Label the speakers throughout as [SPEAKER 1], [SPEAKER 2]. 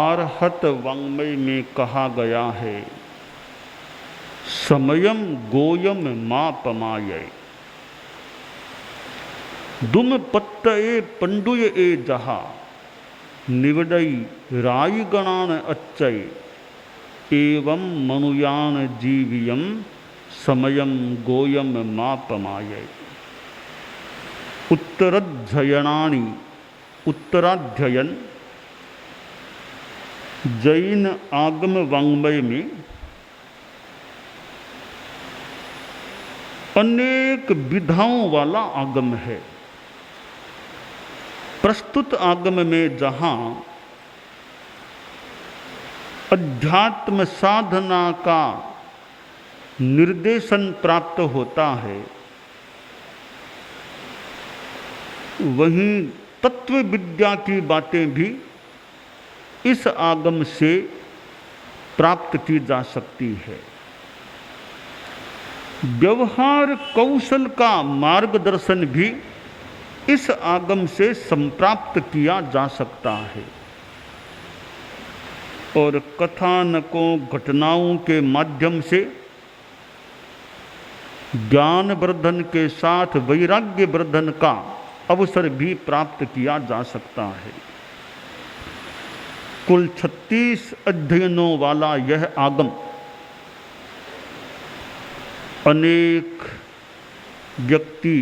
[SPEAKER 1] आर्हत वाङ्मय में कहा गया है, समयम गोयम मापमाय। दुम पत्तये पंडुय ए जहा, निवडई राई गणान अच्छय। एवं मनुयान जीवियम, समयम गोयम मापमाय। उत्तराध्ययनानि, उत्तराध्ययन जैन आगम वाङ्मय में अनेक विधाओं वाला आगम है। प्रस्तुत आगम में जहाँ अध्यात्म साधना का निर्देशन प्राप्त होता है, वहीं तत्व विद्या की बातें भी इस आगम से प्राप्त की जा सकती है। व्यवहार कौशल का मार्गदर्शन भी इस आगम से संप्राप्त किया जा सकता है और कथानकों घटनाओं के माध्यम से ज्ञान वर्धन के साथ वैराग्य वर्धन का अवसर भी प्राप्त किया जा सकता है। कुल 36 अध्ययनों वाला यह आगम अनेक व्यक्ति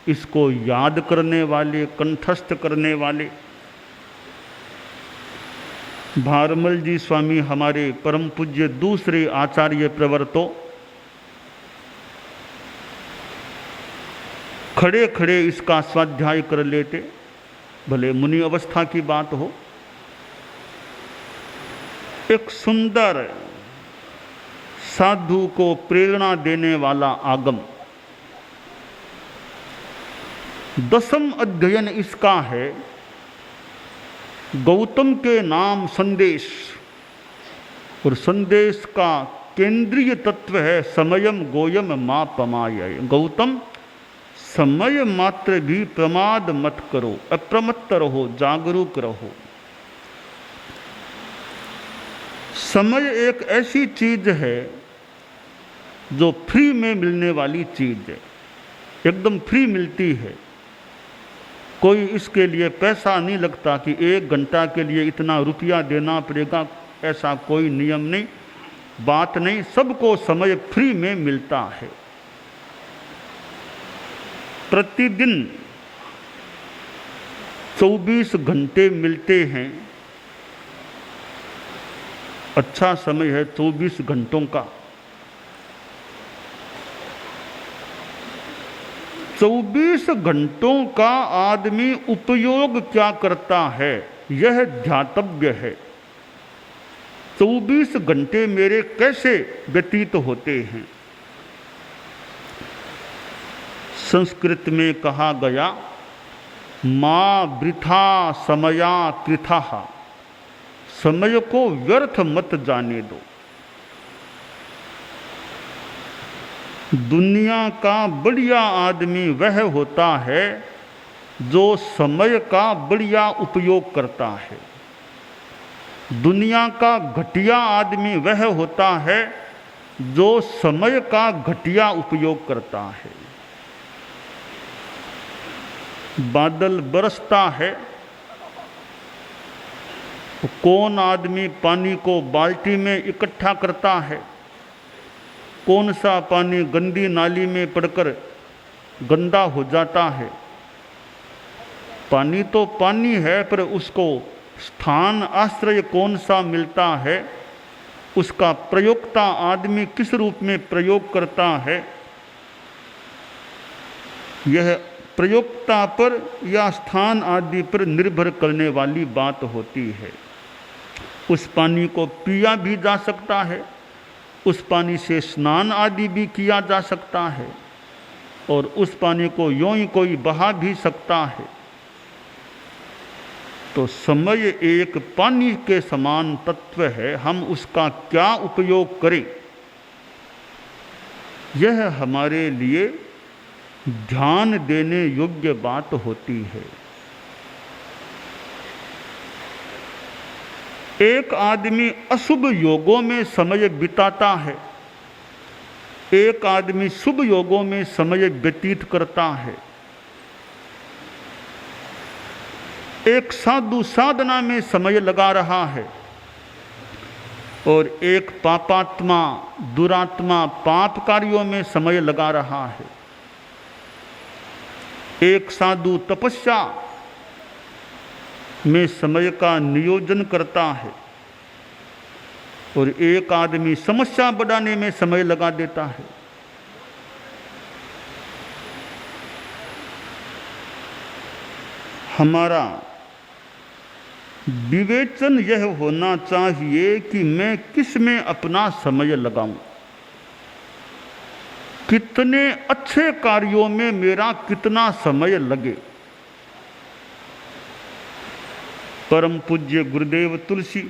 [SPEAKER 1] इसको याद करने वाले, कंठस्थ करने वाले, भारमल जी स्वामी हमारे परम पूज्य दूसरे आचार्य प्रवर्तो खड़े खड़े इसका स्वाध्याय कर लेते, भले मुनि अवस्था की बात हो। एक सुंदर साधु को प्रेरणा देने वाला आगम। 10वां अध्ययन इसका है, गौतम के नाम संदेश, और संदेश का केंद्रीय तत्व है समयम गोयम मापमाय। गौतम, समय मात्र भी प्रमाद मत करो, अप्रमत्त रहो, जागरूक रहो। समय एक ऐसी चीज है जो फ्री में मिलने वाली चीज है, एकदम फ्री मिलती है। कोई इसके लिए पैसा नहीं लगता कि 1 घंटा के लिए इतना रुपया देना पड़ेगा, ऐसा कोई नियम नहीं, बात नहीं। सबको समय फ्री में मिलता है। प्रतिदिन 24 घंटे मिलते हैं। अच्छा समय है 24 घंटों का। 24 घंटों का आदमी उपयोग क्या करता है, यह ध्यातव्य है। 24 घंटे मेरे कैसे व्यतीत होते हैं। संस्कृत में कहा गया, मा वृथा समया कृथा, समय को व्यर्थ मत जाने दो। दुनिया का बढ़िया आदमी वह होता है जो समय का बढ़िया उपयोग करता है। दुनिया का घटिया आदमी वह होता है जो समय का घटिया उपयोग करता है। बादल बरसता है तो कौन आदमी पानी को बाल्टी में इकट्ठा करता है, कौन सा पानी गंदी नाली में पड़कर गंदा हो जाता है। पानी तो पानी है, पर उसको स्थान आश्रय कौन सा मिलता है, उसका प्रयोक्ता आदमी किस रूप में प्रयोग करता है, यह प्रयोक्ता पर या स्थान आदि पर निर्भर करने वाली बात होती है। उस पानी को पिया भी जा सकता है, उस पानी से स्नान आदि भी किया जा सकता है, और उस पानी को यों ही कोई बहा भी सकता है। तो समय एक पानी के समान तत्व है, हम उसका क्या उपयोग करें, यह हमारे लिए ध्यान देने योग्य बात होती है। एक आदमी अशुभ योगों में समय बिताता है, एक आदमी शुभ योगों में समय व्यतीत करता है। एक साधु साधना में समय लगा रहा है और एक पापात्मा दुरात्मा पाप कार्यों में समय लगा रहा है। एक साधु तपस्या में समय का नियोजन करता है और एक आदमी समस्या बढ़ाने में समय लगा देता है। हमारा विवेचन यह होना चाहिए कि मैं किस में अपना समय लगाऊं, कितने अच्छे कार्यों में मेरा कितना समय लगे। परम पूज्य गुरुदेव तुलसी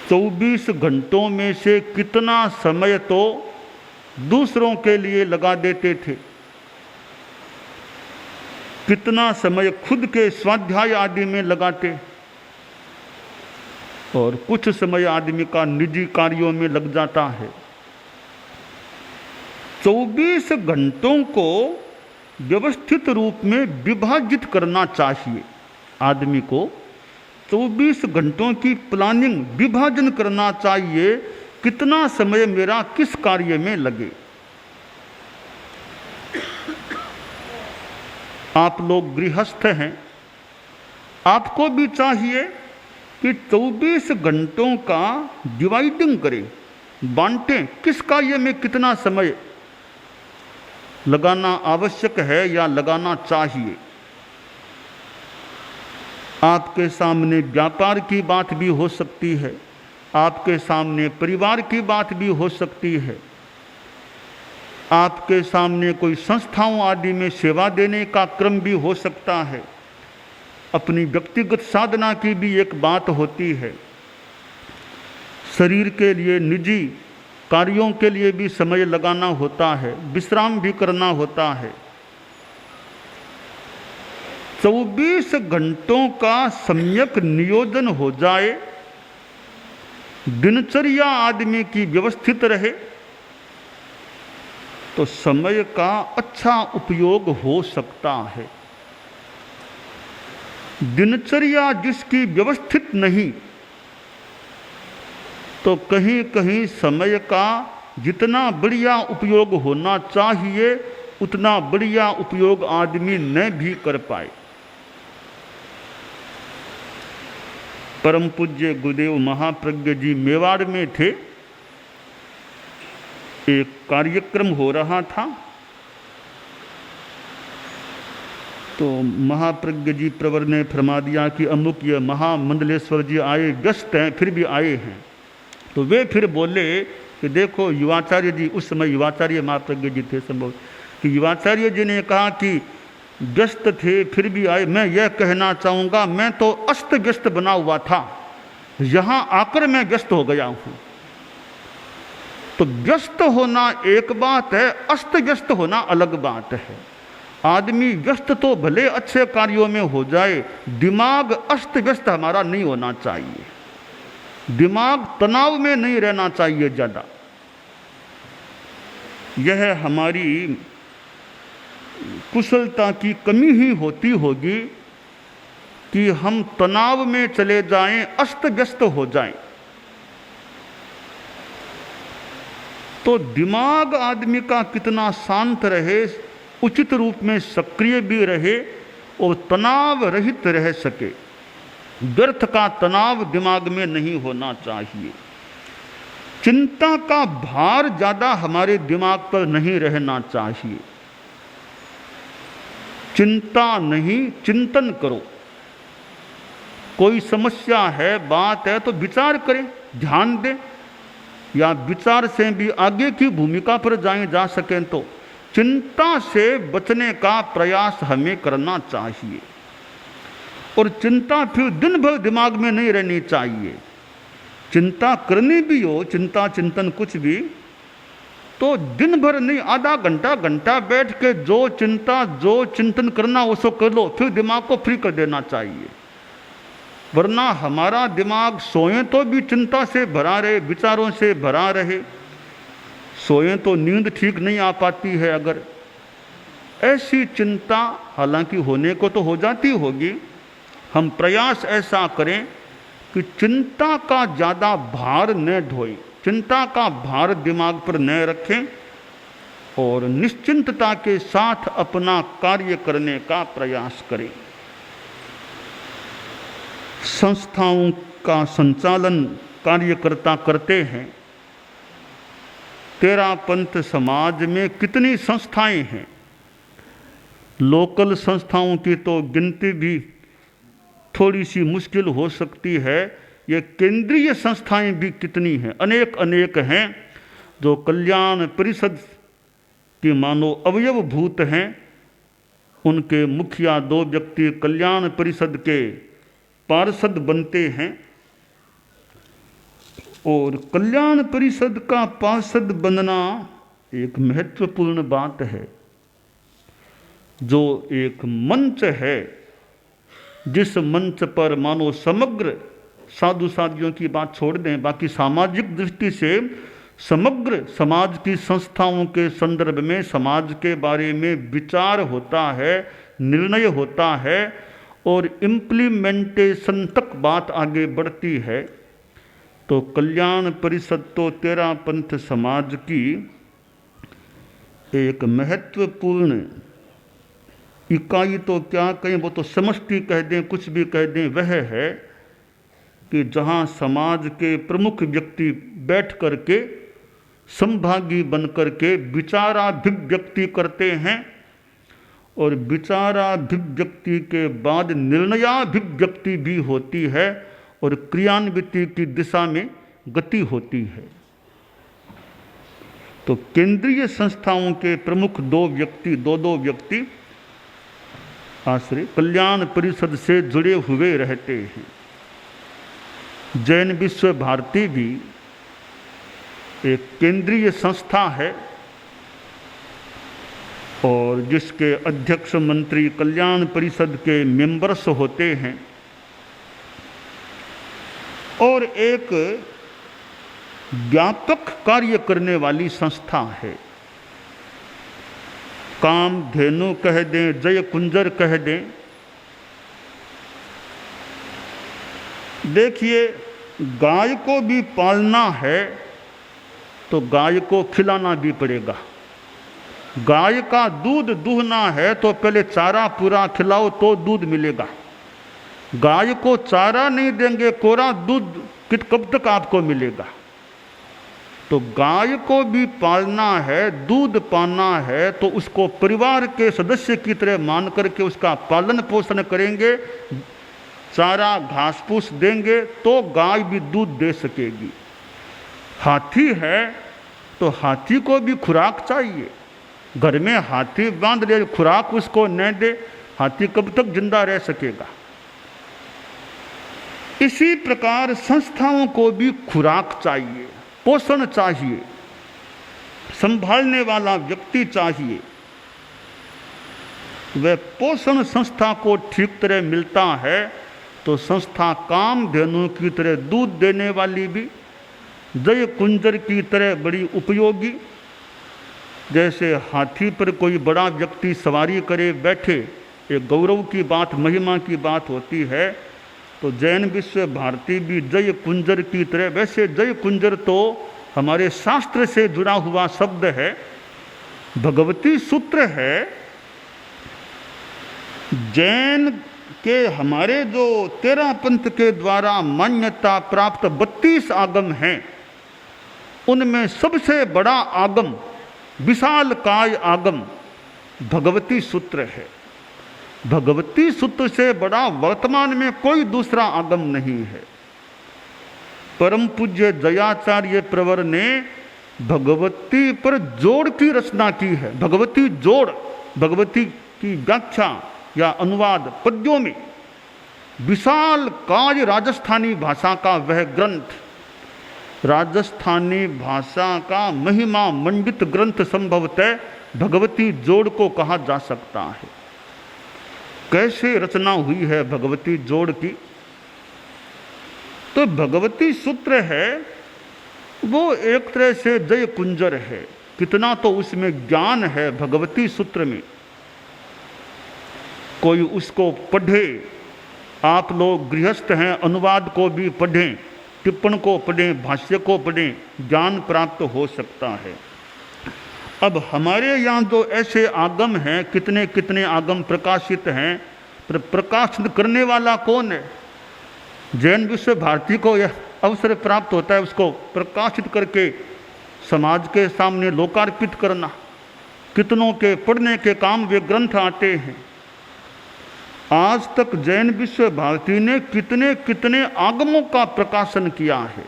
[SPEAKER 1] 24 घंटों में से कितना समय तो दूसरों के लिए लगा देते थे, कितना समय खुद के स्वाध्याय आदि में लगाते और कुछ समय आदमी का निजी कार्यों में लग जाता है। 24 घंटों को व्यवस्थित रूप में विभाजित करना चाहिए। आदमी को 24 घंटों की प्लानिंग विभाजन करना चाहिए, कितना समय मेरा किस कार्य में लगे। आप लोग गृहस्थ हैं, आपको भी चाहिए कि 24 घंटों का डिवाइडिंग करें, बांटें, किस कार्य में कितना समय लगाना आवश्यक है या लगाना चाहिए। आपके सामने व्यापार की बात भी हो सकती है, आपके सामने परिवार की बात भी हो सकती है, आपके सामने कोई संस्थाओं आदि में सेवा देने का क्रम भी हो सकता है, अपनी व्यक्तिगत साधना की भी एक बात होती है, शरीर के लिए निजी कार्यों के लिए भी समय लगाना होता है, विश्राम भी करना होता है। 24 घंटों का सम्यक नियोजन हो जाए, दिनचर्या आदमी की व्यवस्थित रहे तो समय का अच्छा उपयोग हो सकता है। दिनचर्या जिसकी व्यवस्थित नहीं तो कहीं कहीं समय का जितना बढ़िया उपयोग होना चाहिए उतना बढ़िया उपयोग आदमी न भी कर पाए। परम पूज्य गुरुदेव महाप्रज्ञ जी मेवाड़ में थे, एक कार्यक्रम हो रहा था तो महाप्रज्ञ जी प्रवर ने फरमा दिया कि अमुक ये महामंडलेश्वर जी आए, व्यस्त हैं फिर भी आए हैं। तो वे फिर बोले कि देखो युवाचार्य जी, उस समय युवाचार्य महाप्रज्ञ जी थे संभव, कि युवाचार्य जी ने कहा कि व्यस्त थे फिर भी आए। मैं यह कहना चाहूँगा मैं तो अस्त व्यस्त बना हुआ था, यहाँ आकर मैं व्यस्त हो गया हूँ। तो व्यस्त होना एक बात है, अस्त व्यस्त होना अलग बात है। आदमी व्यस्त तो भले अच्छे कार्यों में हो जाए, दिमाग अस्त व्यस्त हमारा नहीं होना चाहिए, दिमाग तनाव में नहीं रहना चाहिए ज़्यादा। यह हमारी कुशलता की कमी ही होती होगी कि हम तनाव में चले जाएं, अस्त व्यस्त हो जाएं। तो दिमाग आदमी का कितना शांत रहे, उचित रूप में सक्रिय भी रहे और तनाव रहित रह सके। व्यर्थ का तनाव दिमाग में नहीं होना चाहिए। चिंता का भार ज़्यादा हमारे दिमाग पर नहीं रहना चाहिए। चिंता नहीं, चिंतन करो। कोई समस्या है, बात है तो विचार करें, ध्यान दें, या विचार से भी आगे की भूमिका पर जाएं, जा सकें तो चिंता से बचने का प्रयास हमें करना चाहिए। और चिंता फिर दिन भर दिमाग में नहीं रहनी चाहिए। चिंता करनी भी हो, चिंता चिंतन कुछ भी, तो दिन भर नहीं, आधा घंटा घंटा बैठ के जो चिंता जो चिंतन करना उसको कर लो, फिर दिमाग को फ्री कर देना चाहिए। वरना हमारा दिमाग सोए तो भी चिंता से भरा रहे, विचारों से भरा रहे, सोए तो नींद ठीक नहीं आ पाती है। अगर ऐसी चिंता हालांकि होने को तो हो जाती होगी, हम प्रयास ऐसा करें कि चिंता का ज़्यादा भार न ढोएं, चिंता का भार दिमाग पर न रखें और निश्चिंतता के साथ अपना कार्य करने का प्रयास करें। संस्थाओं का संचालन कार्यकर्ता करते हैं। तेरापंथ समाज में कितनी संस्थाएं हैं, लोकल संस्थाओं की तो गिनती भी थोड़ी सी मुश्किल हो सकती है, ये केंद्रीय संस्थाएं भी कितनी हैं, अनेक अनेक हैं, जो कल्याण परिषद की मानो अवयवभूत हैं। उनके मुखिया 2 व्यक्ति कल्याण परिषद के पार्षद बनते हैं और कल्याण परिषद का पार्षद बनना एक महत्वपूर्ण बात है। जो एक मंच है, जिस मंच पर मानो समग्र साधु साधियों की बात छोड़ दें, बाकी सामाजिक दृष्टि से समग्र समाज की संस्थाओं के संदर्भ में समाज के बारे में विचार होता है, निर्णय होता है और इम्प्लीमेंटेशन तक बात आगे बढ़ती है। तो कल्याण परिषद तो तेरापंथ समाज की एक महत्वपूर्ण इकाई, तो क्या कहें, वो तो समष्टि कह दें, कुछ भी कह दें, वह है कि जहाँ समाज के प्रमुख व्यक्ति बैठ करके संभागी बन करके विचाराभिव्यक्ति करते हैं और विचाराभिव्यक्ति के बाद निर्णयाभिव्यक्ति भी होती है और क्रियान्विति की दिशा में गति होती है। तो केंद्रीय संस्थाओं के प्रमुख 2 व्यक्ति आश्रय कल्याण परिषद से जुड़े हुए रहते हैं। जैन विश्व भारती भी एक केंद्रीय संस्था है और जिसके अध्यक्ष मंत्री कल्याण परिषद के मेंबर्स होते हैं और एक व्यापक कार्य करने वाली संस्था है। कामधेनु कह दें, जय कुंजर कह दें। देखिए, गाय को भी पालना है तो गाय को खिलाना भी पड़ेगा। गाय का दूध दूहना है तो पहले चारा पूरा खिलाओ तो दूध मिलेगा। गाय को चारा नहीं देंगे, कोरा दूध कब तक आपको मिलेगा। तो गाय को भी पालना है, दूध पाना है तो उसको परिवार के सदस्य की तरह मान करके उसका पालन पोषण करेंगे, चारा घास फूस देंगे तो गाय भी दूध दे सकेगी। हाथी है तो हाथी को भी खुराक चाहिए। घर में हाथी बांध ले, खुराक उसको न दे, हाथी कब तक जिंदा रह सकेगा। इसी प्रकार संस्थाओं को भी खुराक चाहिए, पोषण चाहिए, संभालने वाला व्यक्ति चाहिए। वह पोषण संस्था को ठीक तरह मिलता है तो संस्था कामधेनु की तरह दूध देने वाली भी, जय कुंजर की तरह बड़ी उपयोगी। जैसे हाथी पर कोई बड़ा व्यक्ति सवारी करे बैठे, एक गौरव की बात, महिमा की बात होती है। तो जैन विश्व भारती भी जय कुंजर की तरह, वैसे जय कुंजर तो हमारे शास्त्र से जुड़ा हुआ शब्द है, भगवती सूत्र है। जैन के हमारे जो तेरापंथ के द्वारा मान्यता प्राप्त 32 आगम हैं, उनमें सबसे बड़ा आगम, विशाल काय आगम भगवती सूत्र है। भगवती सूत्र से बड़ा वर्तमान में कोई दूसरा आगम नहीं है। परम पूज्य जयाचार्य प्रवर ने भगवती पर जोड़ की रचना की है। भगवती जोड़, भगवती की व्याख्या या अनुवाद पद्यों में। विशाल काय राजस्थानी भाषा का वह ग्रंथ, राजस्थानी भाषा का महिमा मंडित ग्रंथ संभवतः भगवती जोड़ को कहा जा सकता है। कैसे रचना हुई है भगवती जोड़ की, तो भगवती सूत्र है वो एक तरह से जय कुंजर है, कितना तो उसमें ज्ञान है भगवती सूत्र में। कोई उसको पढ़े, आप लोग गृहस्थ हैं, अनुवाद को भी पढ़ें, टिप्पण को पढ़ें, भाष्य को पढ़ें, ज्ञान प्राप्त हो सकता है। अब हमारे यहाँ जो ऐसे आगम हैं, कितने कितने आगम प्रकाशित हैं, पर प्रकाशित करने वाला कौन है? जैन विश्व भारती को यह अवसर प्राप्त होता है उसको प्रकाशित करके समाज के सामने लोकार्पित करना। कितनों के पढ़ने के काम वे ग्रंथ आते हैं। आज तक जैन विश्व भारती ने कितने कितने आगमों का प्रकाशन किया है।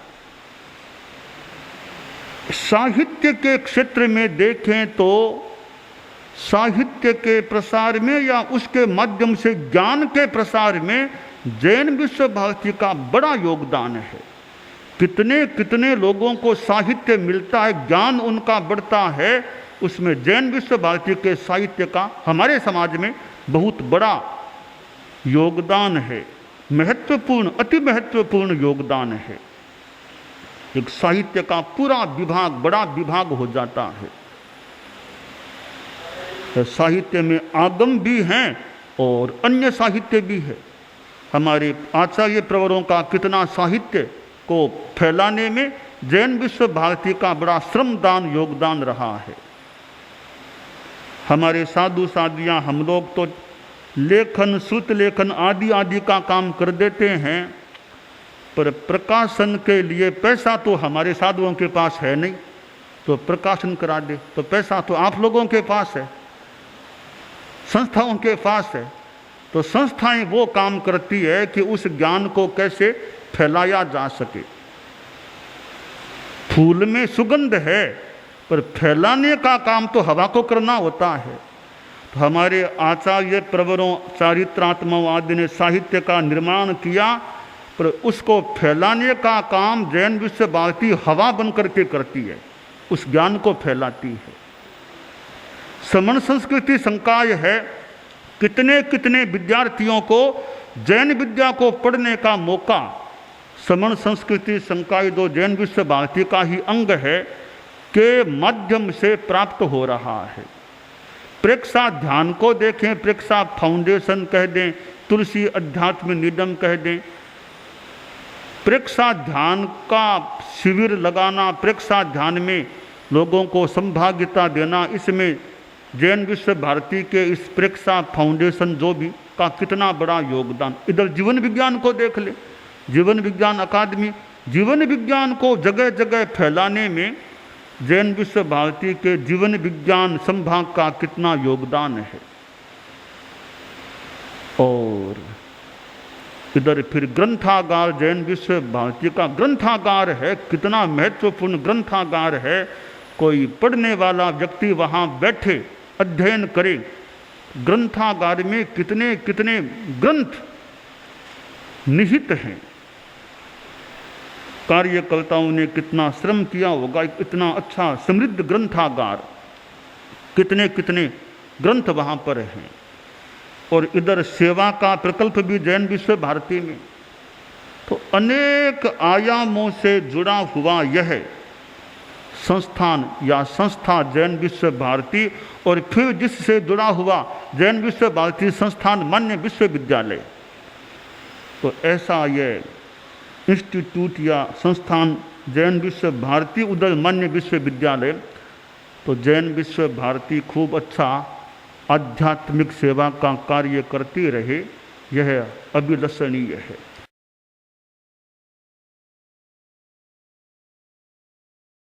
[SPEAKER 1] साहित्य के क्षेत्र में देखें तो साहित्य के प्रसार में या उसके माध्यम से ज्ञान के प्रसार में जैन विश्व भारती का बड़ा योगदान है। कितने कितने लोगों को साहित्य मिलता है, ज्ञान उनका बढ़ता है, उसमें जैन विश्व भारती के साहित्य का हमारे समाज में बहुत बड़ा योगदान है। महत्वपूर्ण, अति महत्वपूर्ण योगदान है। एक साहित्य का पूरा विभाग, बड़ा विभाग हो जाता है। तो साहित्य में आगम भी हैं और अन्य साहित्य भी है। हमारे आचार्य प्रवरों का कितना साहित्य को फैलाने में जैन विश्व भारती का बड़ा श्रमदान योगदान रहा है। हमारे साधु साधियाँ, हम लोग तो लेखन, श्रुत लेखन आदि आदि का काम कर देते हैं, पर प्रकाशन के लिए पैसा तो हमारे साधुओं के पास है नहीं, तो प्रकाशन करा दे तो पैसा तो आप लोगों के पास है, संस्थाओं के पास है। तो संस्थाएं वो काम करती है कि उस ज्ञान को कैसे फैलाया जा सके। फूल में सुगंध है, पर फैलाने का काम तो हवा को करना होता है। तो हमारे आचार्य प्रवरों, चारित्रात्माओं आदि ने साहित्य का निर्माण किया, पर उसको फैलाने का काम जैन विश्व भारती हवा बन करके करती है, उस ज्ञान को फैलाती है। समण संस्कृति संकाय है, कितने कितने विद्यार्थियों को जैन विद्या को पढ़ने का मौका समण संस्कृति संकाय दो जैन विश्व भारती का ही अंग है के माध्यम से प्राप्त हो रहा है। प्रेक्षा ध्यान को देखें, प्रेक्षा फाउंडेशन कह दें, तुलसी अध्यात्म निडम कह दें, प्रेक्षा ध्यान का शिविर लगाना, प्रेक्षा ध्यान में लोगों को संभागिता देना, इसमें जैन विश्व भारती के इस प्रेक्षा फाउंडेशन जो भी का कितना बड़ा योगदान। इधर जीवन विज्ञान को देख ले, जीवन विज्ञान अकादमी, जीवन विज्ञान को जगह जगह फैलाने में जैन विश्व भारती के जीवन विज्ञान संभाग का कितना योगदान है। और इधर फिर ग्रंथागार, जैन विश्व भारती का ग्रंथागार है, कितना महत्वपूर्ण ग्रंथागार है। कोई पढ़ने वाला व्यक्ति वहाँ बैठे अध्ययन करे, ग्रंथागार में कितने कितने ग्रंथ निहित हैं। कार्यकर्ताओं ने कितना श्रम किया होगा, इतना अच्छा समृद्ध ग्रंथागार, कितने कितने ग्रंथ वहाँ पर हैं। और इधर सेवा का प्रकल्प भी जैन विश्व भारती में, तो अनेक आयामों से जुड़ा हुआ यह संस्थान या संस्था जैन विश्व भारती, और फिर जिससे जुड़ा हुआ जैन विश्व भारती संस्थान मान्य विश्वविद्यालय। तो ऐसा ये इंस्टीट्यूट या संस्थान जैन विश्व भारती, उधर मान्य विश्वविद्यालय। तो जैन विश्व भारती खूब अच्छा आध्यात्मिक सेवा का कार्य करती रहे, यह अभिलषणीय है।